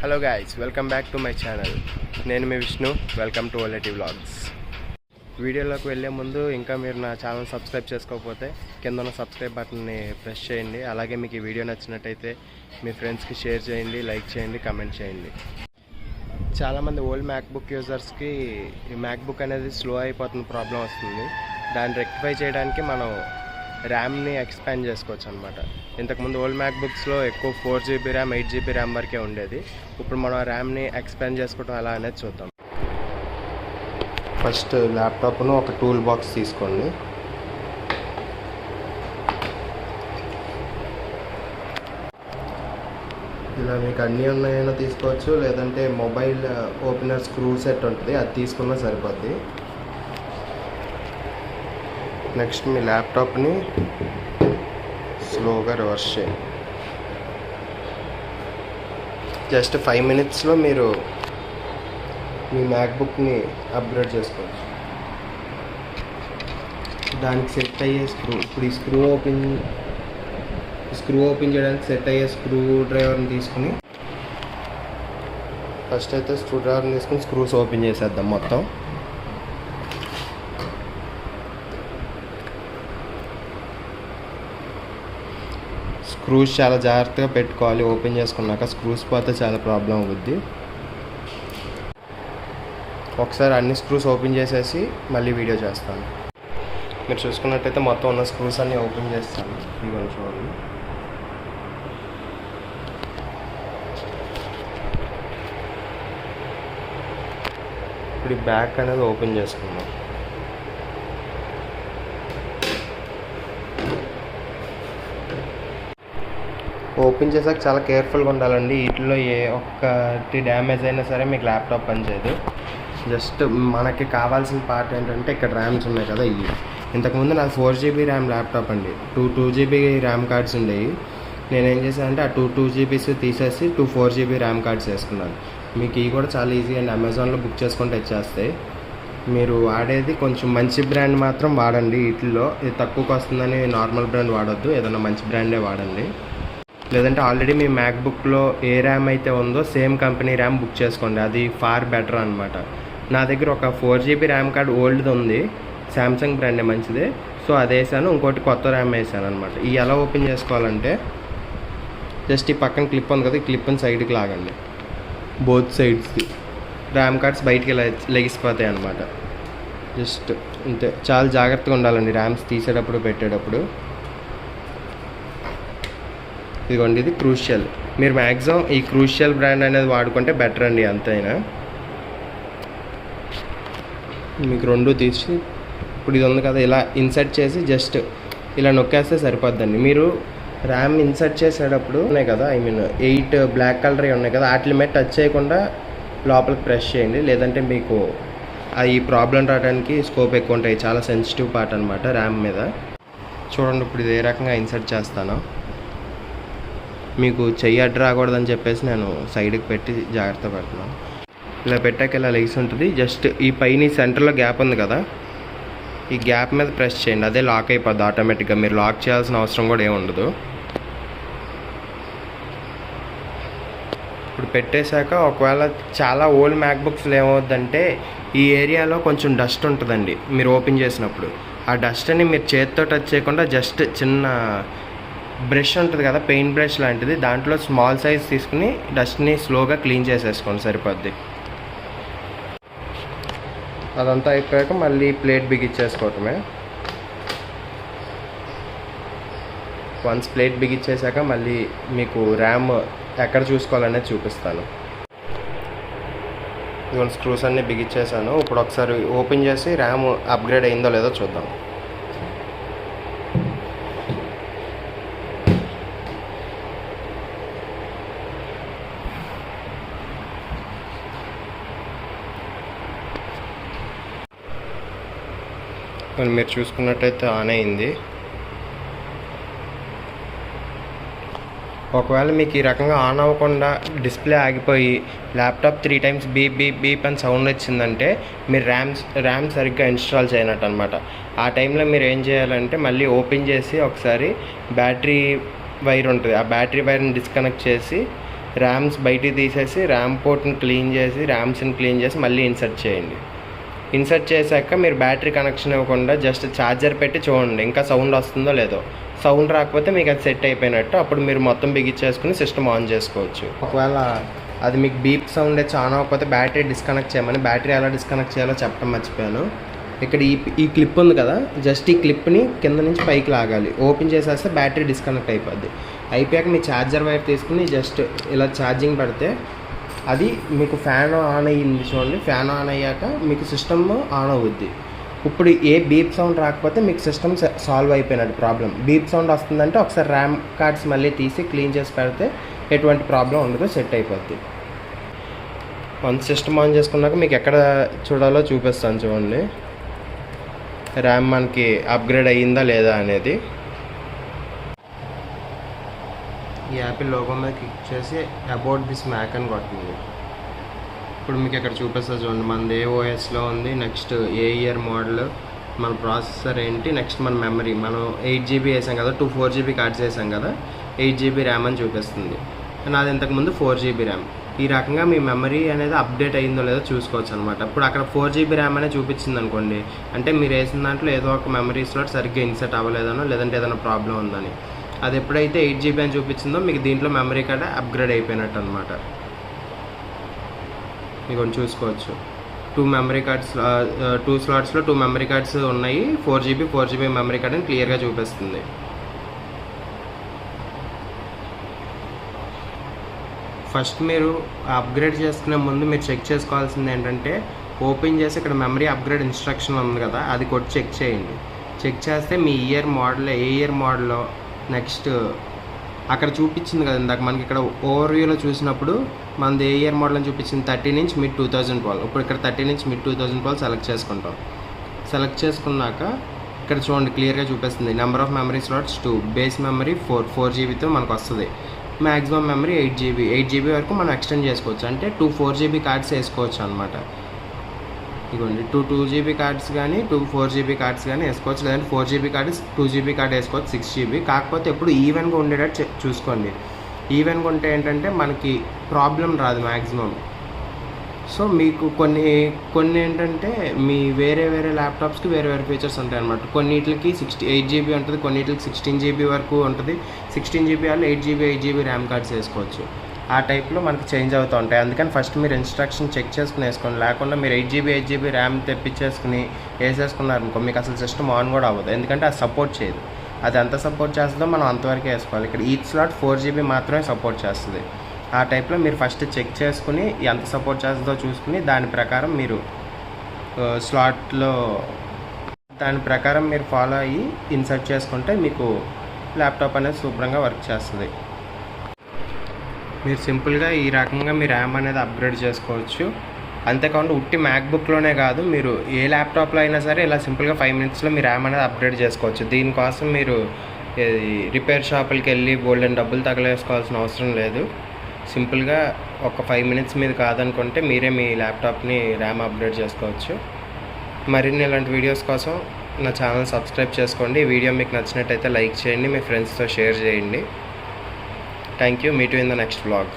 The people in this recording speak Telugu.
Hello guys, welcome back to my channel. నేను మీ Vishnu. Welcome to Oleti vlogs. వీడియోలోకి వెళ్ళే ముందు ఇంకా మీరు నా ఛానల్ సబ్స్క్రైబ్ చేసుకోకపోతే కింద ఉన్న సబ్స్క్రైబ్ బటన్ని ప్రెస్ చేయండి. అలాగే మీకు ఈ వీడియో నచ్చినట్టయితే మీ ఫ్రెండ్స్కి షేర్ చేయండి, లైక్ చేయండి, కమెంట్ చేయండి. చాలామంది ఓల్డ్ మ్యాక్బుక్ యూజర్స్కి ఈ మ్యాక్బుక్ అనేది స్లో అయిపోతున్న ప్రాబ్లం వస్తుంది. దాన్ని రెక్టిఫై చేయడానికి మనం ర్యామ్ని ఎక్స్పాండ్ చేసుకోవచ్చు అనమాట. ఇంతకుముందు ఓల్డ్ మ్యాక్బుక్స్లో ఎక్కువ 4GB ర్యామ్ 8GB ర్యామ్ వరకే ఉండేది. ఇప్పుడు మనం ర్యామ్ని ఎక్స్పాండ్ చేసుకోవడం ఎలా అనేది చూద్దాం. ఫస్ట్ ల్యాప్టాప్ను ఒక టూల్ బాక్స్ తీసుకోండి. ఇలా మీకు అన్నీ ఉన్నాయో తీసుకోవచ్చు, లేదంటే మొబైల్ ఓపెనర్ స్క్రూ సెట్ ఉంటుంది, అది తీసుకున్నా సరిపోద్ది. నెక్స్ట్ మీ ల్యాప్టాప్ని స్లోగా రివర్స్ చేయండి. జస్ట్ 5 minutesలో మీరు మీ మ్యాక్బుక్ని అప్గ్రేడ్ చేసుకోవచ్చు. దానికి సెట్ అయ్యే ఇప్పుడు ఈ స్క్రూ ఓపెన్ చేయడానికి సెట్ అయ్యే స్క్రూ డ్రైవర్ని తీసుకుని ఫస్ట్ అయితే స్క్రూ డ్రైవర్ని తీసుకుని స్క్రూస్ ఓపెన్ చేసేద్దాం మొత్తం. స్క్రూస్ చాలా జాగ్రత్తగా పెట్టుకోవాలి. ఓపెన్ చేసుకున్నాక స్క్రూస్ పోతే చాలా ప్రాబ్లం అవుద్ది. ఒకసారి అన్ని స్క్రూస్ ఓపెన్ చేసేసి మళ్ళీ వీడియో చేస్తాను. మీరు చూసుకున్నట్టయితే మొత్తం ఉన్న స్క్రూస్ అన్నీ ఓపెన్ చేస్తాను. ఇవన్నీ చూడండి. ఇప్పుడు ఈ బ్యాక్ అనేది ఓపెన్ చేసుకుందాం. ఓపెన్ చేసాక చాలా కేర్ఫుల్గా ఉండాలండి. వీటిలో ఏ ఒక్కటి డ్యామేజ్ అయినా సరే మీకు ల్యాప్టాప్ పనిచేయదు. జస్ట్ మనకి కావాల్సిన పార్ట్ ఏంటంటే ఇక్కడ ర్యామ్స్ ఉన్నాయి కదా, ఇవి. ఇంతకుముందు నాకు 4GB ర్యామ్ ల్యాప్టాప్ అండి. 2GB ర్యామ్ కార్డ్స్ ఉండేవి. నేనేం చేశానంటే ఆ 2GB తీసేసి 4GB ర్యామ్ కార్డ్స్ వేసుకున్నాను. మీకు ఇవి కూడా చాలా ఈజీ అండి, అమెజాన్లో బుక్ చేసుకుంటే వచ్చేస్తాయి. మీరు వాడేది కొంచెం మంచి బ్రాండ్ మాత్రం వాడండి. వీటిల్లో ఇది తక్కువకి వస్తుందని నార్మల్ బ్రాండ్ వాడొద్దు, ఏదైనా మంచి బ్రాండే వాడండి. లేదంటే ఆల్రెడీ మీ మ్యాక్బుక్లో ఏ ర్యామ్ అయితే ఉందో సేమ్ కంపెనీ ర్యామ్ బుక్ చేసుకోండి, అది ఫార్ బెటర్ అనమాట. నా దగ్గర ఒక 4GB ర్యామ్ కార్డ్ ఓల్డ్ది ఉంది, శాంసంగ్ బ్రాండే మంచిదే. సో అది వేసాను, ఇంకోటి కొత్త ర్యామ్ వేసాను అనమాట. ఈ ఎలా ఓపెన్ చేసుకోవాలంటే జస్ట్ ఈ పక్కన క్లిప్ ఉంది కదా, ఈ క్లిప్ని సైడ్కి లాగండి. బోత్ సైడ్స్కి ర్యామ్ కార్డ్స్ బయటికి లెగిసిపోతాయి అనమాట. జస్ట్ అంతే. చాలా జాగ్రత్తగా ఉండాలండి ర్యామ్స్ తీసేటప్పుడు పెట్టేటప్పుడు. ఇదిగోండి, ఇది క్రూషియల్. మీరు మ్యాక్సిమం ఈ క్రూషియల్ బ్రాండ్ అనేది వాడుకుంటే బెటర్ అండి. అంతైనా మీకు రెండు తీసి ఇప్పుడు ఇది ఉంది కదా, ఇలా ఇన్సర్ట్ చేసి జస్ట్ ఇలా నొక్కేస్తే సరిపోద్దండి. మీరు ర్యామ్ ఇన్సర్ట్ చేసేటప్పుడు ఉన్నాయి కదా, 8 బ్లాక్ కలర్ ఉన్నాయి కదా, వాటి మీద టచ్ చేయకుండా లోపలికి ప్రెస్ చేయండి. లేదంటే మీకు ఈ ప్రాబ్లం రావడానికి స్కోప్ ఎక్కువ ఉంటాయి. చాలా సెన్సిటివ్ పార్ట్ అనమాట ర్యామ్ మీద. చూడండి ఇప్పుడు ఇది ఏ రకంగా ఇన్సర్ట్ చేస్తానో. మీకు చెయ్యి అడ్డు రాకూడదని చెప్పేసి నేను సైడ్కి పెట్టి జాగ్రత్త పడుతున్నాను. ఇలా పెట్టాక ఇలా లెగ్స్ ఉంటుంది. జస్ట్ ఈ పైన సెంటర్లో గ్యాప్ ఉంది కదా, ఈ గ్యాప్ మీద ప్రెస్ చేయండి, అదే లాక్ అయిపోద్ది ఆటోమేటిక్గా. మీరు లాక్ చేయాల్సిన అవసరం కూడా ఏమి ఉండదు. ఇప్పుడు పెట్టేశాక ఒకవేళ చాలా ఓల్డ్ మ్యాక్బుక్స్లో ఏమవుద్దంటే ఈ ఏరియాలో కొంచెం డస్ట్ ఉంటుందండి. మీరు ఓపెన్ చేసినప్పుడు ఆ డస్ట్ని మీరు చేతితో టచ్ చేయకుండా జస్ట్ చిన్న బ్రష్ ఉంటుంది కదా, పెయింట్ బ్రష్ లాంటిది, దాంట్లో స్మాల్ సైజ్ తీసుకుని డస్ట్ని స్లోగా క్లీన్ చేసేసుకోండి, సరిపోద్ది. అదంతా అయిపోయాక మళ్ళీ ప్లేట్ బిగించేసుకోవటమే. వన్స్ ప్లేట్ బిగించేసాక మళ్ళీ మీకు ర్యామ్ ఎక్కడ చూసుకోవాలనేది చూపిస్తాను. ఇవన్నీ స్క్రూస్ అన్నీ బిగించేసాను. ఇప్పుడు ఒకసారి ఓపెన్ చేసి ర్యామ్ అప్గ్రేడ్ అయిందో లేదో చూద్దాం. మీరు చూసుకున్నట్టయితే ఆన్ అయింది. ఒకవేళ మీకు ఈ రకంగా ఆన్ అవ్వకుండా డిస్ప్లే ఆగిపోయి laptop 3 times beep beep beep అని సౌండ్ వచ్చిందంటే మీరు ర్యామ్ సరిగ్గా ఇన్స్టాల్ చేయనట్టు అనమాట. ఆ టైంలో మీరు ఏం చేయాలంటే మళ్ళీ ఓపెన్ చేసి ఒకసారి బ్యాటరీ వైర్ ఉంటుంది, ఆ బ్యాటరీ వైర్ని డిస్కనెక్ట్ చేసి ర్యామ్స్ బయటికి తీసేసి ర్యామ్ పోర్ట్ని క్లీన్ చేసి ర్యామ్స్ని క్లీన్ చేసి మళ్ళీ ఇన్సర్ట్ చేయండి. ఇన్సర్ట్ చేశాక మీరు బ్యాటరీ కనెక్షన్ ఇవ్వకుండా జస్ట్ ఛార్జర్ పెట్టి చూడండి ఇంకా సౌండ్ వస్తుందో లేదో. సౌండ్ రాకపోతే మీకు అది సెట్ అయిపోయినట్టు. అప్పుడు మీరు మొత్తం బిగించేసుకుని సిస్టమ్ ఆన్ చేసుకోవచ్చు. ఒకవేళ అది మీకు బీప్ సౌండ్ చాలా అవ్వకపోతే బ్యాటరీ డిస్కనెక్ట్ చేయమని, బ్యాటరీ ఎలా డిస్కనెక్ట్ చేయాలో చెప్పడం మర్చిపోయాను. ఇక్కడ ఈ క్లిప్ ఉంది కదా, జస్ట్ ఈ క్లిప్ని కింద నుంచి పైకి లాగాలి. ఓపెన్ చేసేస్తే బ్యాటరీ డిస్కనెక్ట్ అయిపోద్ది. అయిపోయాక మీ ఛార్జర్ వైర్ తీసుకుని జస్ట్ ఇలా ఛార్జింగ్ పెడితే అది మీకు ఫ్యాన్ ఆన్ అయ్యింది చూడండి. ఫ్యాన్ ఆన్ అయ్యాక మీకు సిస్టమ్ ఆన్ అవుద్ది. ఇప్పుడు ఏ బీప్ సౌండ్ రాకపోతే మీకు సిస్టమ్ సాల్వ్ అయిపోయినట్టు ప్రాబ్లం. బీప్ సౌండ్ వస్తుందంటే ఒకసారి ర్యామ్ కార్డ్స్ మళ్ళీ తీసి క్లీన్ చేసి పెడితే ఎటువంటి ప్రాబ్లం ఉండదు, సెట్ అయిపోద్ది. వన్స్ సిస్టమ్ ఆన్ చేసుకున్నాక మీకు ఎక్కడ చూడాలో చూపిస్తాను చూడండి. ర్యామ్ మనకి అప్గ్రేడ్ అయ్యిందా లేదా అనేది. ఈ యాపిల్ లోగో మీద క్లిక్ చేసి అబౌట్ దిస్ మ్యాక్ అని కొట్టింది. ఇప్పుడు మీకు ఇక్కడ చూపిస్తా చూడండి. మనది ఏ ఓఎస్లో ఉంది, నెక్స్ట్ ఏ ఇయర్ మోడల్, మన ప్రాసెసర్ ఏంటి, నెక్స్ట్ మన మెమరీ. మనం 8GB వేసాం కదా, 4GB కార్డ్స్ వేసాం కదా, 8GB ర్యామ్ అని చూపిస్తుంది. నాది ఇంతకుముందు 4GB ర్యామ్. ఈ రకంగా మీ మెమరీ అనేది అప్డేట్ అయిందో లేదో చూసుకోవచ్చు అనమాట. ఇప్పుడు అక్కడ 4GB ర్యామ్ అనే చూపించింది అనుకోండి, అంటే మీరు వేసిన దాంట్లో ఏదో ఒక మెమరీ స్లాట్ సరిగ్గా ఇన్సర్ట్ అవ్వలేదనో లేదంటే ఏదైనా ప్రాబ్లం ఉందని. అది ఎప్పుడైతే 8GB అని చూపించిందో మీకు దీంట్లో మెమరీ కార్డ్ అప్గ్రేడ్ అయిపోయినట్టు అనమాట. మీకు చూసుకోవచ్చు. 2 మెమరీ కార్డ్స్ 2 స్లాట్స్లో 2 మెమరీ కార్డ్స్ ఉన్నాయి. 4GB మెమరీ కార్డ్ అని క్లియర్గా చూపిస్తుంది. ఫస్ట్ మీరు అప్గ్రేడ్ చేసుకునే ముందు మీరు చెక్ చేసుకోవాల్సింది ఏంటంటే, ఓపెన్ చేసి ఇక్కడ మెమరీ అప్గ్రేడ్ ఇన్స్ట్రక్షన్ ఉంది కదా, అది కొట్టి చెక్ చేయండి. చెక్ చేస్తే మీ ఇయర్ మోడల్ ఏ ఇయర్ మోడల్లో, నెక్స్ట్ అక్కడ చూపించింది కదా ఇందాక మనకి ఇక్కడ ఓవర్వ్యూలో చూసినప్పుడు మనది ఏ ఇయర్ మోడల్ అని చూపించింది 13 ఇంచ్ మిడ్ 2012. ఇప్పుడు ఇక్కడ 13 ఇంచ్ మిడ్ 2012 సెలెక్ట్ చేసుకుంటాం. సెలెక్ట్ చేసుకున్నాక ఇక్కడ చూడండి క్లియర్గా చూపిస్తుంది. Number of memory slots 2, base memory 4GBతో మనకు వస్తుంది. మ్యాక్సిమం మెమరీ 8GB వరకు మనం ఎక్స్టెండ్ చేసుకోవచ్చు. అంటే 2 4GB కార్డ్స్ వేసుకోవచ్చు అనమాట. ఇదిగోండి 2 2GB కార్డ్స్ కానీ 2 4GB కార్డ్స్ కానీ వేసుకోవచ్చు. లేదంటే 4GB కార్డు 2GB కార్డు వేసుకోవచ్చు 6GB. కాకపోతే ఎప్పుడు ఈవెన్గా ఉండేటట్టు చూసుకోండి. ఈవెన్గా ఉంటే ఏంటంటే మనకి ప్రాబ్లం రాదు మ్యాక్సిమం. సో మీకు కొన్ని ఏంటంటే మీ వేరే ల్యాప్టాప్స్కి వేరే ఫీచర్స్ ఉంటాయి అనమాట. కొన్నిటికి 8GB ఉంటుంది, కొన్నిటికి 16GB వరకు ఉంటుంది. 16GB వాళ్ళు 8GB ర్యామ్ కార్డ్స్ వేసుకోవచ్చు. ఆ టైప్లో మనకి చేంజ్ అవుతూ ఉంటాయి. అందుకని ఫస్ట్ మీరు ఇన్స్ట్రక్షన్ చెక్ చేసుకుని వేసుకోండి. లేకుండా మీరు 8GB ర్యామ్ తెప్పించేసుకుని వేసేసుకున్నారనుకో మీకు అసలు సిస్టమ్ ఆన్ కూడా అవ్వదు. ఎందుకంటే అది సపోర్ట్ చేయదు. అది ఎంత సపోర్ట్ చేస్తుందో మనం అంతవరకే వేసుకోవాలి. ఇక్కడ ఈచ్ స్లాట్ 4GB మాత్రమే సపోర్ట్ చేస్తుంది. ఆ టైప్లో మీరు ఫస్ట్ చెక్ చేసుకుని ఎంత సపోర్ట్ చేస్తుందో చూసుకుని దాని ప్రకారం మీరు స్లాట్లో దాని ప్రకారం మీరు ఫాలో అయ్యి ఇన్సర్ట్ చేసుకుంటే మీకు ల్యాప్టాప్ అనేది శుభ్రంగా వర్క్ చేస్తుంది. మీరు సింపుల్గా ఈ రకంగా మీ ర్యామ్ అనేది అప్గ్రేడ్ చేసుకోవచ్చు. అంతేకాకుండా ఉట్టి మ్యాక్బుక్లోనే కాదు, మీరు ఏ ల్యాప్టాప్లో అయినా సరే ఇలా సింపుల్గా 5 మినిట్స్లో మీ ర్యామ్ అనేది అప్గ్రేడ్ చేసుకోవచ్చు. దీనికోసం మీరు రిపేర్ షాపులకి వెళ్ళి బోల్డెన్ డబ్బులు తగలేసుకోవాల్సిన అవసరం లేదు. సింపుల్గా ఒక 5 మినిట్స్ మీద కాదనుకుంటే మీరే మీ ల్యాప్టాప్ని ర్యామ్ అప్గ్రేడ్ చేసుకోవచ్చు. మరిన్ని ఇలాంటి వీడియోస్ కోసం నా ఛానల్ సబ్స్క్రైబ్ చేసుకోండి. ఈ వీడియో మీకు నచ్చినట్టయితే లైక్ చేయండి, మీ ఫ్రెండ్స్తో షేర్ చేయండి. Thank you. Meet you in the next vlog.